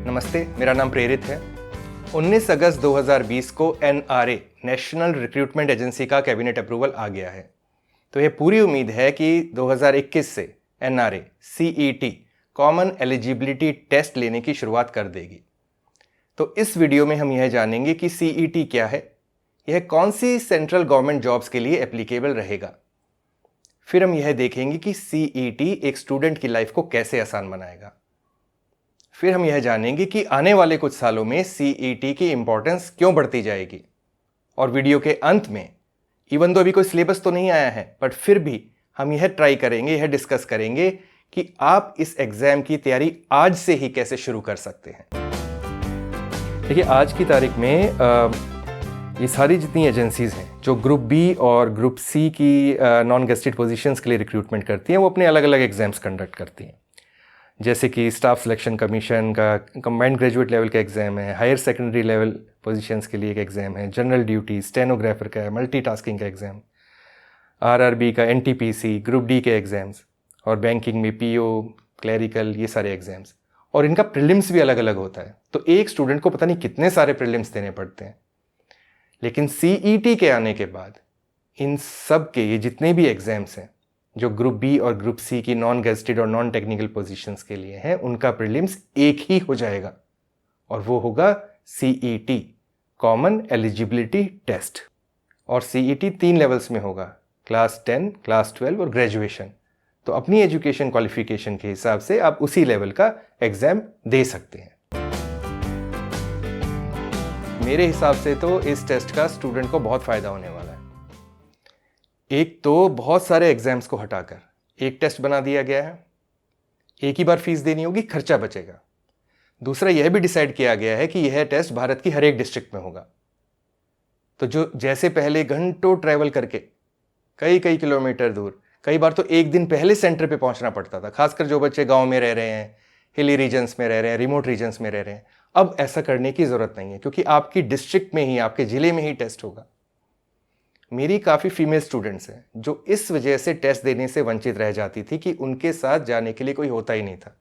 नमस्ते, मेरा नाम प्रेरित है। 19 अगस्त 2020 को एनआरए नेशनल रिक्रूटमेंट एजेंसी का कैबिनेट अप्रूवल आ गया है। तो यह पूरी उम्मीद है कि 2021 से NRA CET common eligibility test लेने की शुरुआत कर देगी। तो इस वीडियो में हम यह जानेंगे कि सीईटी क्या है, यह कौन सी सेंट्रल गवर्नमेंट जॉब्स के लिए एप्लीकेबल रहेगा। फिर हम यह देखेंगे कि सीईटी एक स्टूडेंट की लाइफ को कैसे आसान बनाएगा। फिर हम यह जानेंगे कि आने वाले कुछ सालों में सीईटी की इंपॉर्टेंस क्यों बढ़ती जाएगी। और वीडियो के अंत में, इवन तो अभी कोई सिलेबस तो नहीं आया है, बट फिर भी हम यह ट्राई करेंगे, यह डिस्कस करेंगे कि आप इस एग्जाम की तैयारी आज से ही कैसे शुरू कर सकते हैं। देखिए, आज की तारीख में ये सारी जितनी एजेंसीज हैं जो ग्रुप बी और ग्रुप सी की नॉन गेस्टेड पोजीशंस के लिए रिक्रूटमेंट करती हैं, वो अपने अलग अलग एग्जाम्स कंडक्ट करती हैं। जैसे कि स्टाफ सिलेक्शन कमीशन का कंबाइंड ग्रेजुएट लेवल का एग्ज़ाम है, हायर सेकेंडरी लेवल पोजीशंस के लिए एक एग्ज़ाम है, जनरल ड्यूटी, स्टेनोग्राफर का है, मल्टीटास्किंग का एग्ज़ाम, आरआरबी का, एनटीपीसी, ग्रुप डी के एग्ज़ाम्स, और बैंकिंग में पीओ, क्लैरिकल, ये सारे एग्ज़ाम्स। और इनका प्रीलिम्स भी अलग अलग होता है। तो एक स्टूडेंट को पता नहीं कितने सारे प्रीलिम्स देने पड़ते हैं। लेकिन सीईटी के आने के बाद इन सब के ये जितने भी एग्ज़ाम्स हैं जो ग्रुप बी और ग्रुप सी की नॉन गेस्टेड और नॉन टेक्निकल पोजीशंस के लिए हैं, उनका प्रीलिम्स एक ही हो जाएगा और वो होगा सीईटी कॉमन एलिजिबिलिटी टेस्ट। और सीईटी 3 लेवल्स में होगा, क्लास 10, क्लास 12 और ग्रेजुएशन। तो अपनी एजुकेशन क्वालिफिकेशन के हिसाब से आप उसी लेवल का एग्जाम दे सकते हैं। मेरे हिसाब से तो इस टेस्ट का स्टूडेंट को बहुत फायदा होने वाला है। एक तो बहुत सारे एग्जाम्स को हटाकर एक टेस्ट बना दिया गया है, एक ही बार फीस देनी होगी, खर्चा बचेगा। दूसरा, यह भी डिसाइड किया गया है कि यह टेस्ट भारत की हर एक डिस्ट्रिक्ट में होगा। तो जो जैसे पहले घंटों ट्रैवल करके कई कई किलोमीटर दूर, कई बार तो एक दिन पहले सेंटर पे पहुंचना पड़ता था, खासकर जो बच्चे गांव में रह रहे हैं, हिली रीजन्स में रह रहे हैं, रिमोट रीजन्स में रह रहे हैं, अब ऐसा करने की जरूरत नहीं है, क्योंकि आपकी डिस्ट्रिक्ट में ही, आपके जिले में ही टेस्ट होगा। मेरी काफ़ी फीमेल स्टूडेंट्स हैं जो इस वजह से टेस्ट देने से वंचित रह जाती थी कि उनके साथ जाने के लिए कोई होता ही नहीं था,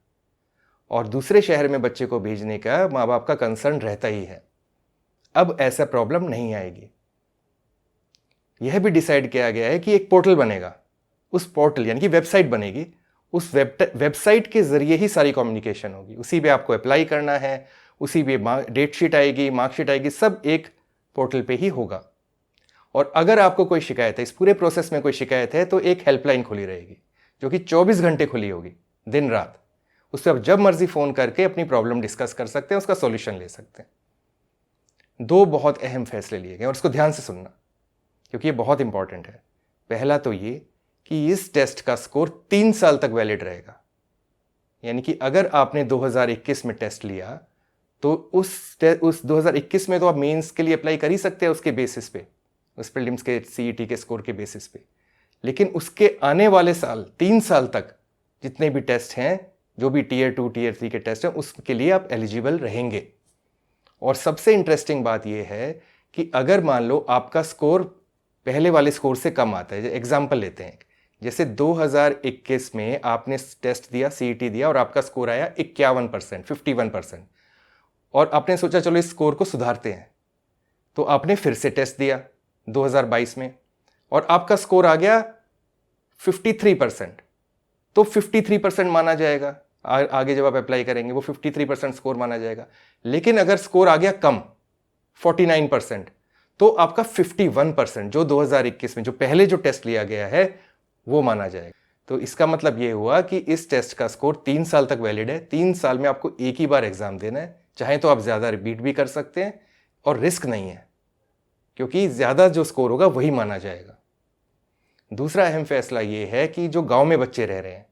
और दूसरे शहर में बच्चे को भेजने का माँ बाप का कंसर्न रहता ही है। अब ऐसा प्रॉब्लम नहीं आएगी। यह भी डिसाइड किया गया है कि एक पोर्टल बनेगा, उस पोर्टल यानी कि वेबसाइट बनेगी, उस वेबसाइट के जरिए ही सारी कम्युनिकेशन होगी। उसी पे आपको अप्लाई करना है, उसी पे डेट शीट आएगी, मार्कशीट आएगी, सब एक पोर्टल पे ही होगा। और अगर आपको कोई शिकायत है, इस पूरे प्रोसेस में कोई शिकायत है, तो एक हेल्पलाइन खुली रहेगी जो कि 24 घंटे खुली होगी, दिन रात। उस पर आप जब मर्जी फ़ोन करके अपनी प्रॉब्लम डिस्कस कर सकते हैं, उसका सॉल्यूशन ले सकते हैं। 2 बहुत अहम फैसले लिए गए और उसको ध्यान से सुनना, क्योंकि ये बहुत इंपॉर्टेंट है। पहला तो ये कि इस टेस्ट का स्कोर 3 साल तक वैलिड रहेगा। यानी कि अगर आपने 2021 में टेस्ट लिया तो उस 2021 में तो आप मेंस के लिए अप्लाई कर ही सकते हैं उसके बेसिस पे, उस प्रीलिम्स के सीईटी के स्कोर के बेसिस पे। लेकिन उसके आने वाले साल, 3 साल तक जितने भी टेस्ट हैं, जो भी टियर 2, टियर 3 के टेस्ट हैं, उसके लिए आप एलिजिबल रहेंगे। और सबसे इंटरेस्टिंग बात यह है कि अगर मान लो आपका स्कोर पहले वाले स्कोर से कम आता है, एग्जाम्पल लेते हैं, जैसे 2021 में आपने टेस्ट दिया, सीईटी दिया, और आपका स्कोर आया 51%, 51%, और आपने सोचा चलो इस स्कोर को सुधारते हैं, तो आपने फिर से टेस्ट दिया 2022 में और आपका स्कोर आ गया 53%, तो 53% माना जाएगा। आगे जब आप अप्लाई करेंगे वो 53% स्कोर माना जाएगा। लेकिन अगर स्कोर आ गया कम, 49%, तो आपका 51% जो 2021 में, जो पहले जो टेस्ट लिया गया है, वो माना जाएगा। तो इसका मतलब ये हुआ कि इस टेस्ट का स्कोर 3 साल तक वैलिड है। 3 साल में आपको एक ही बार एग्जाम देना है, चाहे तो आप ज्यादा रिपीट भी कर सकते हैं, और रिस्क नहीं है, क्योंकि ज्यादा जो स्कोर होगा वही माना जाएगा। दूसरा अहम फैसला यह है कि जो गांव में बच्चे रह रहे हैं,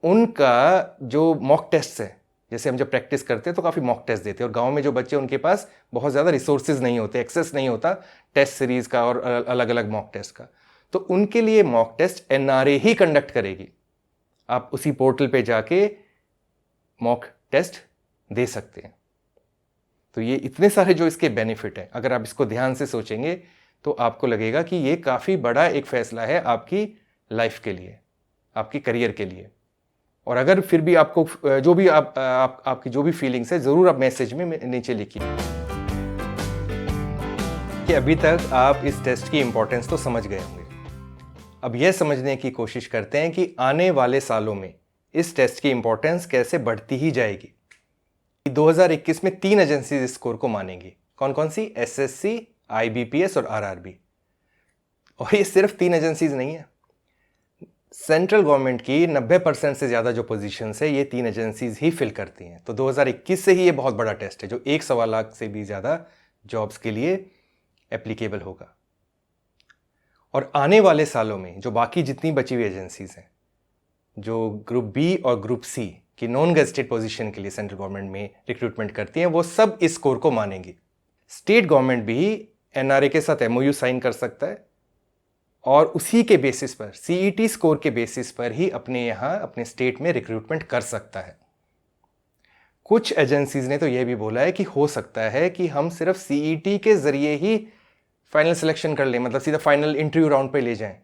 उनका जो मॉक टेस्ट है, जैसे हम जब प्रैक्टिस करते हैं तो काफ़ी मॉक टेस्ट देते हैं, और गांव में जो बच्चे, उनके पास बहुत ज़्यादा रिसोर्सेज नहीं होते, एक्सेस नहीं होता टेस्ट सीरीज का और अलग अलग मॉक टेस्ट का, तो उनके लिए मॉक टेस्ट एनआरए ही कंडक्ट करेगी। आप उसी पोर्टल पे जाके मॉक टेस्ट दे सकते हैं। तो ये इतने सारे जो इसके बेनिफिट हैं, अगर आप इसको ध्यान से सोचेंगे तो आपको लगेगा कि ये काफ़ी बड़ा एक फैसला है आपकी लाइफ के लिए, आपकी करियर के लिए। और अगर फिर भी आपको जो भी आपकी जो भी फीलिंग्स है ज़रूर आप मैसेज में नीचे लिखिए। कि अभी तक आप इस टेस्ट की इम्पोर्टेंस तो समझ गए होंगे। अब यह समझने की कोशिश करते हैं कि आने वाले सालों में इस टेस्ट की इम्पोर्टेंस कैसे बढ़ती ही जाएगी। 2021 में 3 एजेंसीज इस स्कोर को मानेंगी। कौन कौन सी? एसएससी, आईबीपीएस और आरआरबी। और ये सिर्फ 3 एजेंसीज नहीं है, सेंट्रल गवर्नमेंट की 90% से ज़्यादा जो पोजीशंस है ये 3 एजेंसीज ही फिल करती हैं। तो 2021 से ही ये बहुत बड़ा टेस्ट है जो 1 लाख से भी ज़्यादा जॉब्स के लिए एप्लीकेबल होगा। और आने वाले सालों में जो बाकी जितनी बची हुई एजेंसीज हैं जो ग्रुप बी और ग्रुप सी की नॉन गेजेटेड पोजीशन के लिए सेंट्रल गवर्नमेंट में रिक्रूटमेंट करती हैं, वो सब इस स्कोर को मानेंगी। स्टेट गवर्नमेंट भी एनआरए के साथ एमओयू साइन कर सकता है और उसी के बेसिस पर, सीईटी स्कोर के बेसिस पर ही अपने यहाँ अपने स्टेट में रिक्रूटमेंट कर सकता है। कुछ एजेंसीज ने तो यह भी बोला है कि हो सकता है कि हम सिर्फ सीईटी के जरिए ही फाइनल सिलेक्शन कर लें, मतलब सीधा फाइनल इंटरव्यू राउंड पे ले जाएं।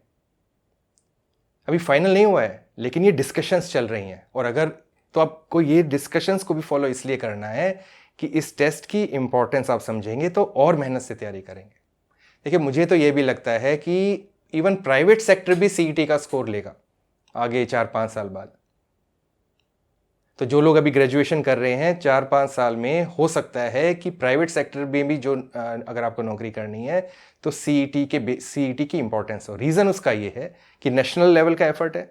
अभी फाइनल नहीं हुआ है लेकिन ये डिस्कशंस चल रही हैं, और अगर तो आपको ये डिस्कशंस को भी फॉलो इसलिए करना है कि इस टेस्ट की इंपॉर्टेंस आप समझेंगे तो और मेहनत से तैयारी करेंगे। देखिए, मुझे तो ये भी लगता है कि इवन प्राइवेट सेक्टर भी सीईटी का स्कोर लेगा आगे 4-5 साल बाद। तो जो लोग अभी ग्रेजुएशन कर रहे हैं 4-5 साल में हो सकता है कि प्राइवेट सेक्टर में भी जो अगर आपको नौकरी करनी है तो सीईटी की इंपॉर्टेंस हो। रीज़न उसका ये है कि नेशनल लेवल का एफर्ट है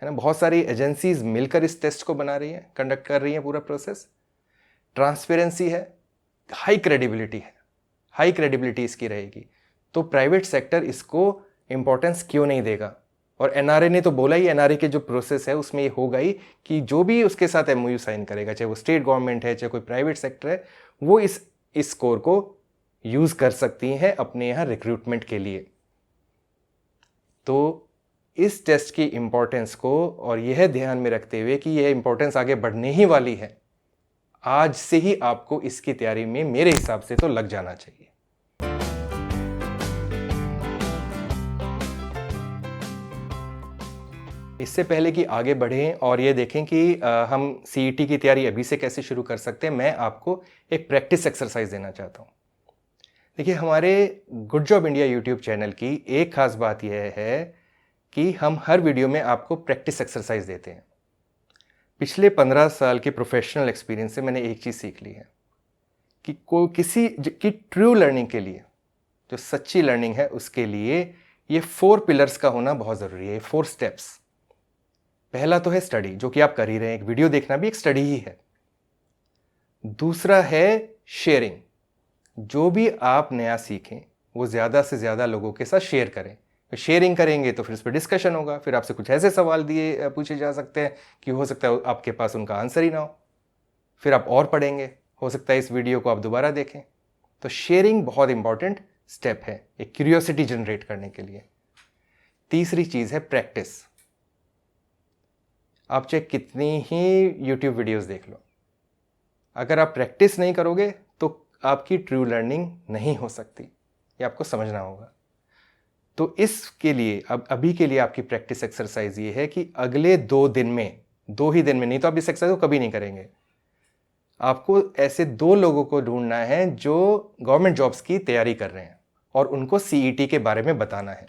ना, बहुत सारी एजेंसीज मिलकर इस टेस्ट को बना रही हैं, कंडक्ट कर रही हैं पूरा प्रोसेस। ट्रांसपेरेंसी है, हाई क्रेडिबिलिटी इसकी रहेगी। तो प्राइवेट सेक्टर इसको इंपॉर्टेंस क्यों नहीं देगा? और एनआरए ने तो बोला ही, एनआरए के जो प्रोसेस है उसमें ये होगा ही कि जो भी उसके साथ एमओयू साइन करेगा, चाहे वो स्टेट गवर्नमेंट है चाहे कोई प्राइवेट सेक्टर है, वो इस स्कोर को यूज कर सकती हैं अपने यहाँ रिक्रूटमेंट के लिए। तो इस टेस्ट की इंपॉर्टेंस को और यह ध्यान में रखते हुए कि यह इंपॉर्टेंस आगे बढ़ने ही वाली है, आज से ही आपको इसकी तैयारी में मेरे हिसाब से तो लग जाना चाहिए। इससे पहले कि आगे बढ़ें और ये देखें कि हम सीईटी की तैयारी अभी से कैसे शुरू कर सकते हैं, मैं आपको एक प्रैक्टिस एक्सरसाइज देना चाहता हूँ। देखिए, हमारे good job India YouTube channel की एक खास बात यह है कि हम हर वीडियो में आपको प्रैक्टिस एक्सरसाइज देते हैं। पिछले 15 साल के प्रोफेशनल एक्सपीरियंस से मैंने एक चीज़ सीख ली है कि किसी की ट्रू लर्निंग के लिए, जो सच्ची लर्निंग है उसके लिए ये 4 पिलर्स का होना बहुत ज़रूरी है, 4 स्टेप्स। पहला तो है स्टडी, जो कि आप कर ही रहे हैं, एक वीडियो देखना भी एक स्टडी ही है। दूसरा है शेयरिंग, जो भी आप नया सीखें वो ज़्यादा से ज़्यादा लोगों के साथ शेयर करें। शेयरिंग करेंगे तो फिर उस पर डिस्कशन होगा, फिर आपसे कुछ ऐसे सवाल पूछे जा सकते हैं कि हो सकता है आपके पास उनका आंसर ही ना हो, फिर आप और पढ़ेंगे, हो सकता है इस वीडियो को आप दोबारा देखें। तो शेयरिंग बहुत इंपॉर्टेंट स्टेप है एक क्यूरियोसिटी जनरेट करने के लिए। तीसरी चीज़ है प्रैक्टिस। आप चाहे कितनी ही यूट्यूब वीडियोस देख लो, अगर आप प्रैक्टिस नहीं करोगे तो आपकी ट्रू लर्निंग नहीं हो सकती, ये आपको समझना होगा। तो इसके लिए अभी के लिए आपकी प्रैक्टिस एक्सरसाइज ये है कि अगले 2 दिन में, 2 ही दिन में, नहीं तो आप इस एक्सरसाइज को कभी नहीं करेंगे, आपको ऐसे 2 लोगों को ढूंढना है जो गवर्नमेंट जॉब्स की तैयारी कर रहे हैं और उनको सीईटी के बारे में बताना है।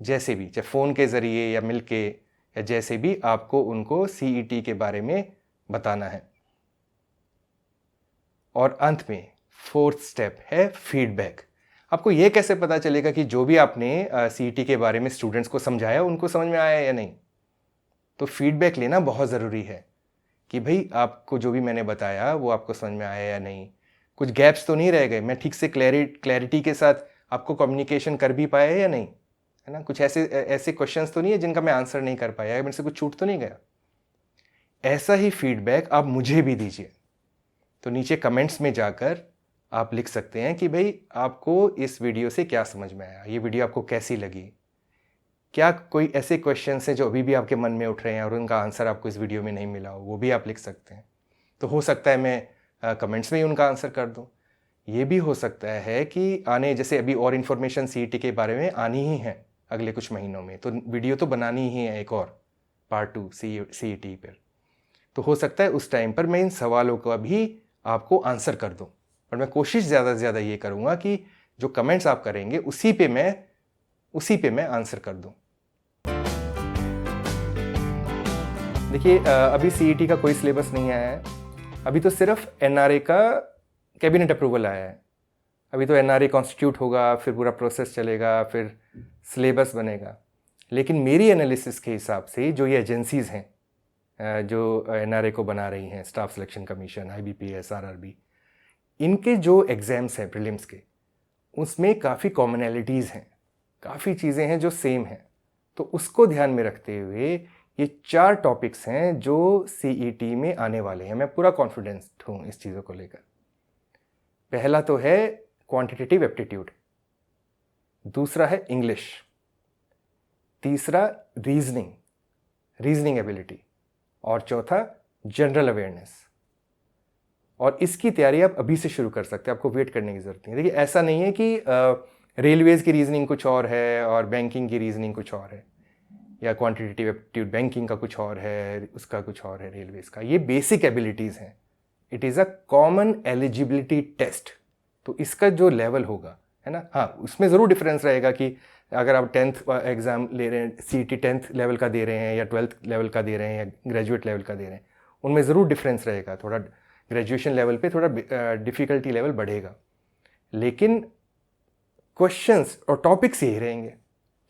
जैसे भी, चाहे फ़ोन के ज़रिए या मिल के या जैसे भी, आपको उनको सीईटी के बारे में बताना है। और अंत में 4th स्टेप है फीडबैक। आपको यह कैसे पता चलेगा कि जो भी आपने सीईटी के बारे में स्टूडेंट्स को समझाया उनको समझ में आया या नहीं? तो फीडबैक लेना बहुत ज़रूरी है कि भाई आपको जो भी मैंने बताया वो आपको समझ में आया या नहीं, कुछ गैप्स तो नहीं रह गए, मैं ठीक से क्लैरिटी के साथ आपको कम्युनिकेशन कर भी पाया या नहीं, है ना, कुछ ऐसे क्वेश्चंस तो नहीं है जिनका मैं आंसर नहीं कर पाया, मेरे से कुछ छूट तो नहीं गया। ऐसा ही फीडबैक आप मुझे भी दीजिए। तो नीचे कमेंट्स में जाकर आप लिख सकते हैं कि भाई आपको इस वीडियो से क्या समझ में आया, ये वीडियो आपको कैसी लगी, क्या कोई ऐसे क्वेश्चंस हैं जो अभी भी आपके मन में उठ रहे हैं और उनका आंसर आपको इस वीडियो में नहीं मिला हो, वो भी आप लिख सकते हैं। तो हो सकता है मैं कमेंट्स में ही उनका आंसर कर दूं। ये भी हो सकता है कि जैसे अभी और इन्फॉर्मेशन सीईटी के बारे में आनी ही है अगले कुछ महीनों में, तो वीडियो तो बनानी ही है एक और, पार्ट 2 CET पर, तो हो सकता है उस टाइम पर मैं इन सवालों का भी आपको आंसर कर दूं। और मैं कोशिश ज़्यादा से ज़्यादा ये करूँगा कि जो कमेंट्स आप करेंगे उसी पे मैं आंसर कर दूं। देखिए अभी CET का कोई सिलेबस नहीं आया है, अभी तो सिर्फ NRA का कैबिनेट अप्रूवल आया है। अभी तो NRA कॉन्स्टिट्यूट होगा, फिर पूरा प्रोसेस चलेगा, फिर सिलेबस बनेगा। लेकिन मेरी एनालिसिस के हिसाब से जो ये एजेंसीज़ हैं जो NRA को बना रही हैं, staff selection commission, IBPS, RRB, इनके जो एग्ज़ाम्स हैं प्रीलिम्स के, उसमें काफ़ी कॉमनैलिटीज़ हैं, काफ़ी चीज़ें हैं जो सेम हैं। तो उसको ध्यान में रखते हुए ये 4 टॉपिक्स हैं जो CET में आने वाले हैं। मैं पूरा कॉन्फिडेंस हूँ इस चीज़ों को लेकर। पहला तो है क्वांटिटेटिव एप्टीट्यूड, दूसरा है इंग्लिश, तीसरा रीजनिंग एबिलिटी, और चौथा जनरल अवेयरनेस। और इसकी तैयारी आप अभी से शुरू कर सकते हैं, आपको वेट करने की ज़रूरत नहीं है। देखिए ऐसा नहीं है कि रेलवेज़ की रीजनिंग कुछ और है और बैंकिंग की रीजनिंग कुछ और है, या क्वांटिटेटिव एप्टीट्यूड बैंकिंग का कुछ और है, उसका कुछ और है रेलवेज़ का। ये बेसिक एबिलिटीज़ हैं। It is a common eligibility test. तो इसका जो लेवल होगा, है ना, हाँ उसमें ज़रूर डिफरेंस रहेगा कि अगर आप 10th एग्ज़ाम ले रहे हैं, CET 10th लेवल का दे रहे हैं या 12th लेवल का दे रहे हैं या ग्रेजुएट लेवल का दे रहे हैं, उनमें ज़रूर डिफरेंस रहेगा। थोड़ा ग्रेजुएशन लेवल पे थोड़ा डिफ़िकल्टी लेवल बढ़ेगा, लेकिन क्वेश्चंस और टॉपिक्स यही रहेंगे,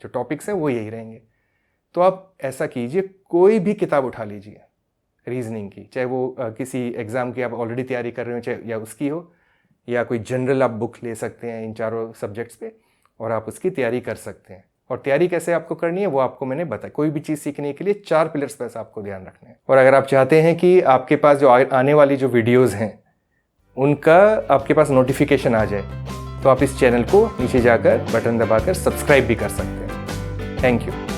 जो टॉपिक्स हैं वो यही रहेंगे। तो आप ऐसा कीजिए, कोई भी किताब उठा लीजिए रीजनिंग की, चाहे वो किसी एग्ज़ाम की आप ऑलरेडी तैयारी कर रहे हो, चाहे या उसकी हो, या कोई जनरल आप बुक ले सकते हैं इन चारों सब्जेक्ट्स पे, और आप उसकी तैयारी कर सकते हैं। और तैयारी कैसे आपको करनी है वो आपको मैंने बताया। कोई भी चीज़ सीखने के लिए 4 पिलर्स बस आपको ध्यान रखने हैं। और अगर आप चाहते हैं कि आपके पास जो आने वाली जो वीडियोज़ हैं उनका आपके पास नोटिफिकेशन आ जाए, तो आप इस चैनल को नीचे जाकर बटन दबाकर सब्सक्राइब भी कर सकते हैं। Thank you.